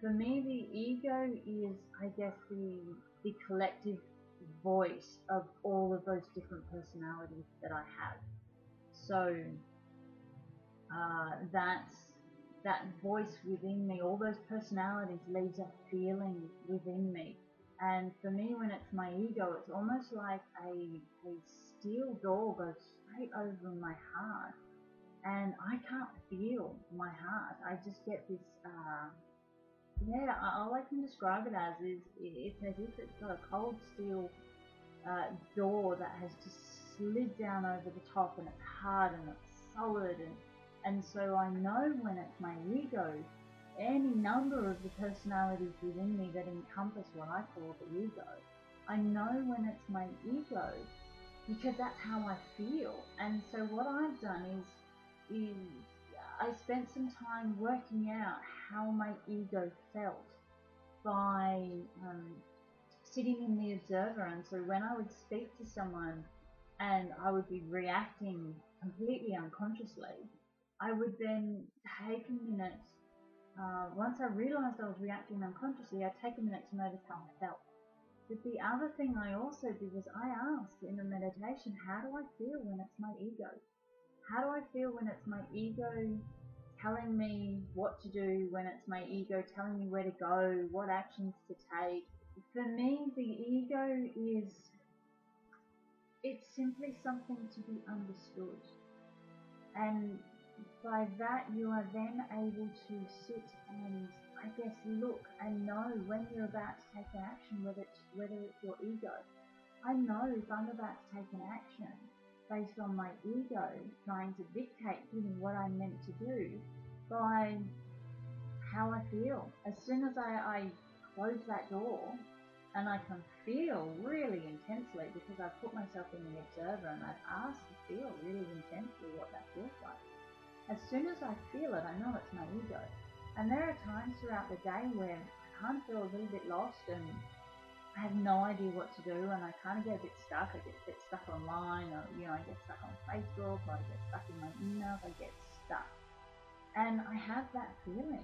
For me, the ego is, I guess, the collective voice of all of those different personalities that I have. So that voice within me, all those personalities, leaves a feeling within me. And for me, when it's my ego, it's almost like a steel door goes straight over my heart, and I can't feel my heart. I just get this, yeah, all I can describe it as is it's as if it's got a cold steel door that has just slid down over the top, and it's hard and it's solid, and so I know when it's my ego, any number of the personalities within me that encompass what I call the ego. I know when it's my ego because that's how I feel. And so what I've done is I spent some time working out how my ego felt by sitting in the observer. And so when I would speak to someone and I would be reacting completely unconsciously, I would then take a minute. Once I realized I was reacting unconsciously, I'd take a minute to notice how I felt. But the other thing I also did was I asked in a meditation, how do I feel when it's my ego? How do I feel when it's my ego telling me what to do, when it's my ego telling me where to go, what actions to take? For me, the ego it's simply something to be understood. And by that, you are then able to sit and, I guess, look and know when you're about to take an action, whether it's your ego. I know if I'm about to take an action based on my ego trying to dictate to me what I'm meant to do by how I feel. As soon as I close that door, and I can feel really intensely because I've put myself in the observer and I've asked to feel really intensely what that feels like. As soon as I feel it, I know it's my ego. And there are times throughout the day where I kind of feel a little bit lost and I have no idea what to do, and I kind of get a bit stuck. I get a bit stuck online, or I get stuck on Facebook, or I get stuck in my emails. I get stuck, and I have that feeling,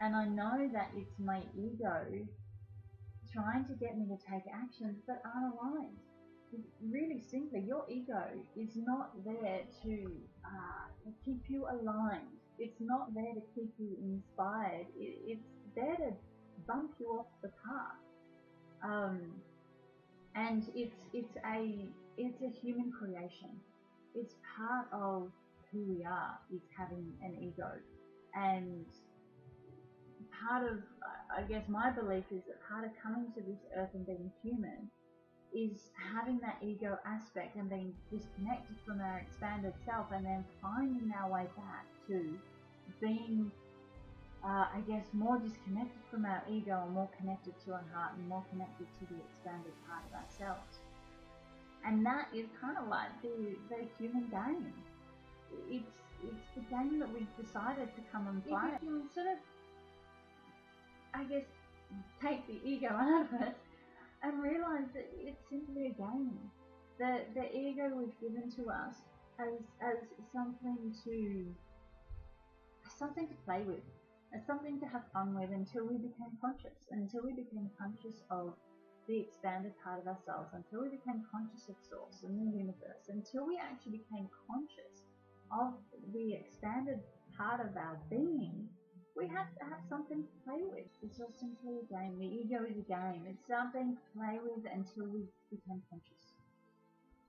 and I know that it's my ego trying to get me to take actions that aren't aligned. Really simply, your ego is not there to keep you aligned. It's not there to keep you inspired. It's there to bump you off the path. And it's a human creation. It's part of who we are, is having an ego. And part of, I guess, my belief is that part of coming to this earth and being human is having that ego aspect and being disconnected from our expanded self, and then finding our way back to being, I guess, more disconnected from our ego and more connected to our heart and more connected to the expanded part of ourselves. And that is kind of like the human game. It's the game that we've decided to come and play. If you can sort of, I guess, take the ego out of it and realize that it's simply a game. The ego was given to us as something to play with, as something to have fun with, until we became conscious of the expanded part of ourselves, until we became conscious of Source and the universe, until we actually became conscious of the expanded part of our being. We have to have something to play with. It's just simply a game. The ego is a game. It's something to play with until we become conscious.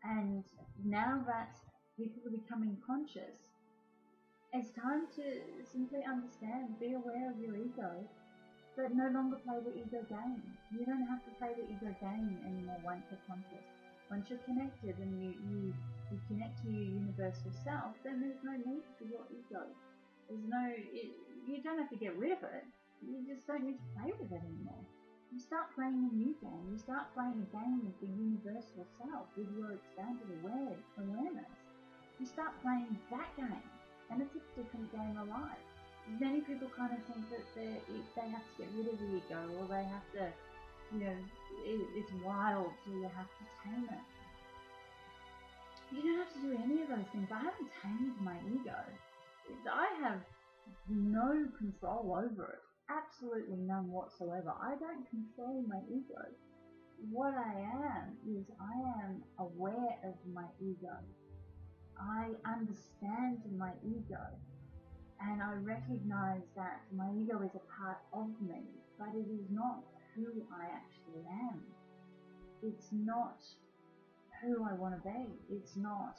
And now that people are becoming conscious, it's time to simply understand, be aware of your ego, but no longer play the ego game. You don't have to play the ego game anymore once you're conscious. Once you're connected and you connect to your universal self, then there's no need for your ego. You don't have to get rid of it. You just don't need to play with it anymore. You start playing a new game. You start playing a game with the universal self, with your expanded awareness. You start playing that game, and it's a different game of life. Many people kind of think that they have to get rid of the ego, or they have to, it's wild, so you have to tame it. You don't have to do any of those things. I haven't tamed my ego. I have no control over it absolutely none whatsoever. I don't control my ego. What I am is I am aware of my ego. I understand my ego, and I recognize that my ego is a part of me, but it is not who I actually am. It's not who I want to be. It's not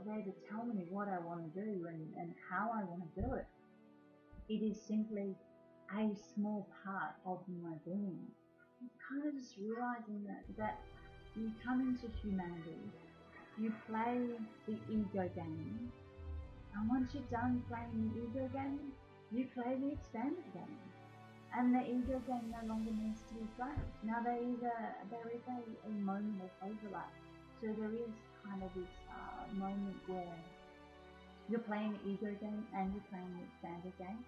there to tell me what I want to do and how I want to do it. It is simply a small part of my being. Kind of just realizing that you come into humanity, you play the ego game, and once you're done playing the ego game, you play the expanded game. And the ego game no longer needs to be played. Now there is a moment of overlap. So there is kind of this moment where you're playing the ego game and you're playing the expanded game.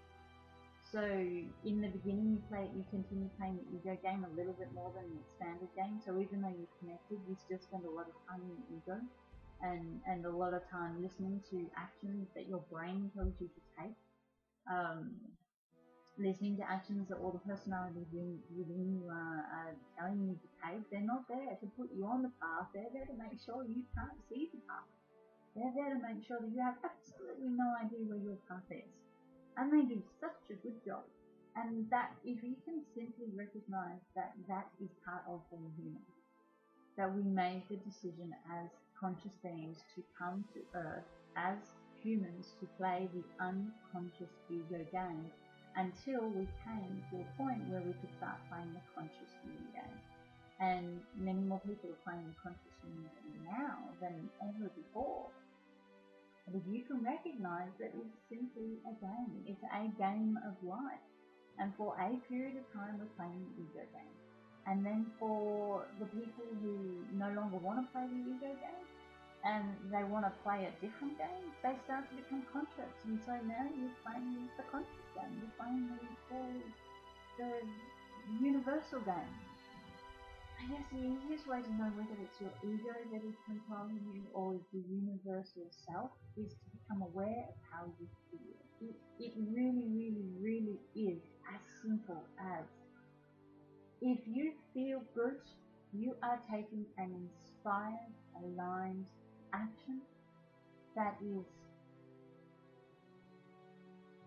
So in the beginning you continue playing the ego game a little bit more than the expanded game. So even though you're connected, you still spend a lot of time in the ego and a lot of time listening to actions that your brain tells you to take. Listening to actions that all the personalities within you are telling you to take. They're not there to put you on the path. They're there to make sure you can't see the path. They're there to make sure that you have absolutely no idea where your path is. And they do such a good job. And that if you can simply recognize that that is part of being human, that we made the decision as conscious beings to come to Earth as humans to play the unconscious ego game until we came to a point where we could start playing the conscious human game. And many more people are playing the conscious human game now than ever before. And if you can recognize that it's simply a game, it's a game of life. And for a period of time we're playing the ego game. And then for the people who no longer want to play the ego game, and they want to play a different game, they start to become conscious. And so now you're playing the conscious game. You're playing the universal game. I guess the easiest way to know whether it's your ego that is controlling you or the universal self is to become aware of how you feel. It really, really, really is as simple as if you feel good, you are taking an inspired, aligned action that is,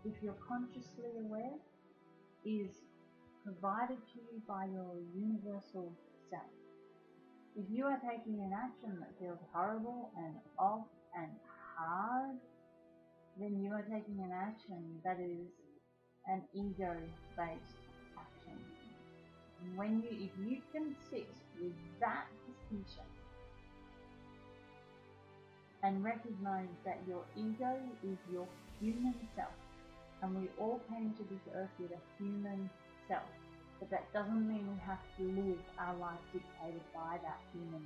if you're consciously aware, is provided to you by your universal self. If you are taking an action that feels horrible and off and hard, then you are taking an action that is an ego-based action. If you can sit with that distinction and recognize that your ego is your human self, and we all came to this earth with a human self, but that doesn't mean we have to live our life dictated by that human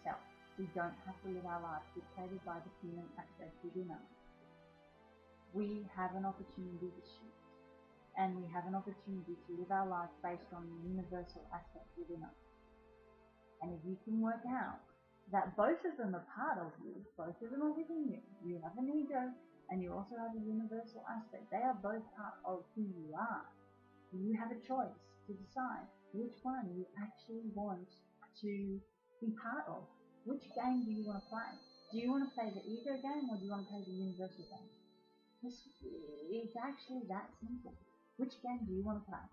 self. We don't have to live our life dictated by the human aspect within us. We have an opportunity to shift. And we have an opportunity to live our life based on the universal aspect within us. And if you can work out that both of them are part of you, both of them are within you, you have an ego and you also have a universal aspect, they are both part of who you are. You have a choice to decide which one you actually want to be part of. Which game do you want to play? Do you want to play the ego game or do you want to play the universal game? It's actually that simple. Which game do you want to play?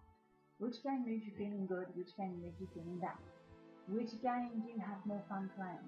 Which game leaves you feeling good? Which game leaves you feeling bad? Which game do you have more fun playing?